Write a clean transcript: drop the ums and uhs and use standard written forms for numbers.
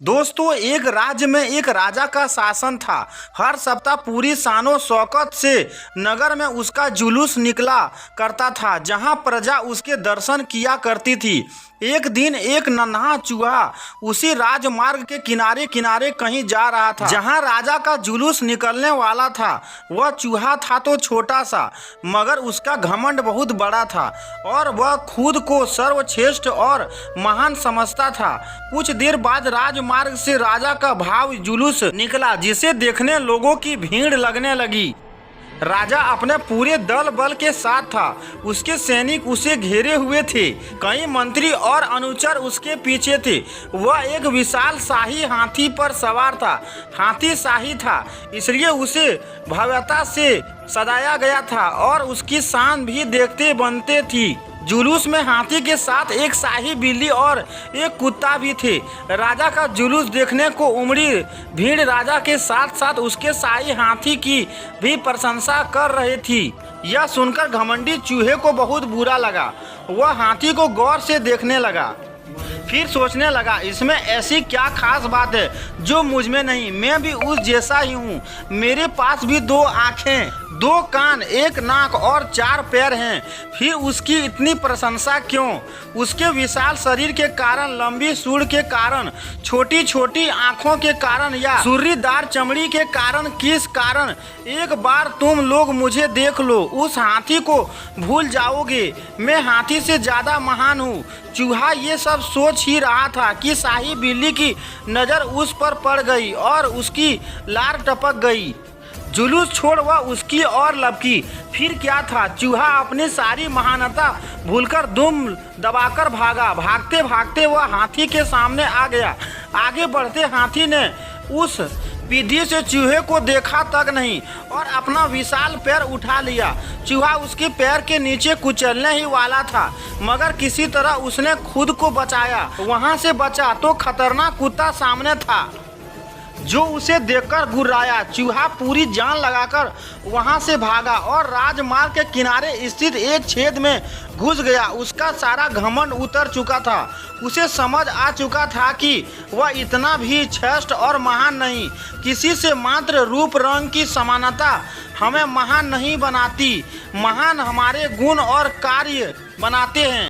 दोस्तों, एक राज्य में एक राजा का शासन था। हर सप्ताह पूरी शानो शौकत से नगर में उसका जुलूस निकला करता था, जहां प्रजा उसके दर्शन किया करती थी। एक दिन एक नन्हा चूहा उसी राजमार्ग के किनारे किनारे कहीं जा रहा था जहां राजा का जुलूस निकलने वाला था। वह चूहा था तो छोटा सा, मगर उसका घमंड बहुत बड़ा था और वह खुद को सर्वश्रेष्ठ और महान समझता था। कुछ देर बाद राजमार्ग से राजा का भाव जुलूस निकला, जिसे देखने लोगों की भीड़ लगने लगी। राजा अपने पूरे दल बल के साथ था। उसके सैनिक उसे घेरे हुए थे। कई मंत्री और अनुचर उसके पीछे थे। वह एक विशाल शाही हाथी पर सवार था। हाथी शाही था, इसलिए उसे भव्यता से सजाया गया था और उसकी शान भी देखते बनते थी। जुलूस में हाथी के साथ एक शाही बिल्ली और एक कुत्ता भी थे। राजा का जुलूस देखने को उमड़ी भीड़ राजा के साथ साथ उसके शाही हाथी की भी प्रशंसा कर रही थी। यह सुनकर घमंडी चूहे को बहुत बुरा लगा। वह हाथी को गौर से देखने लगा, फिर सोचने लगा, इसमें ऐसी क्या खास बात है जो मुझ में नहीं। मैं भी उस जैसा ही हूँ। मेरे पास भी 2 आँखें, 2 कान, 1 नाक और 4 पैर हैं। फिर उसकी इतनी प्रशंसा क्यों? उसके विशाल शरीर के कारण, लंबी सूंड के कारण, छोटी छोटी आँखों के कारण या सुर्रीदार चमड़ी के कारण? किस कारण? एक बार तुम लोग मुझे देख लो, उस हाथी को भूल जाओगे। मैं हाथी से ज़्यादा महान हूँ। चूहा ये सब सोच ही रहा था कि शाही बिल्ली की नज़र उस पर पड़ गई और उसकी लार टपक गई। जुलूस छोड़ वह उसकी ओर लपकी। फिर क्या था, चूहा अपनी सारी महानता भूलकर दुम दबाकर भागा। भागते भागते वह हाथी के सामने आ गया। आगे बढ़ते हाथी ने उस पीढ़ी से चूहे को देखा तक नहीं और अपना विशाल पैर उठा लिया। चूहा उसके पैर के नीचे कुचलने ही वाला था, मगर किसी तरह उसने खुद को बचाया। वहां से बचा तो खतरनाक कुत्ता सामने था, जो उसे देखकर गुर्राया। चूहा पूरी जान लगाकर वहां से भागा और राजमार्ग के किनारे स्थित एक छेद में घुस गया। उसका सारा घमंड उतर चुका था। उसे समझ आ चुका था कि वह इतना भी श्रेष्ठ और महान नहीं। किसी से मात्र रूप रंग की समानता हमें महान नहीं बनाती, महान हमारे गुण और कार्य बनाते हैं।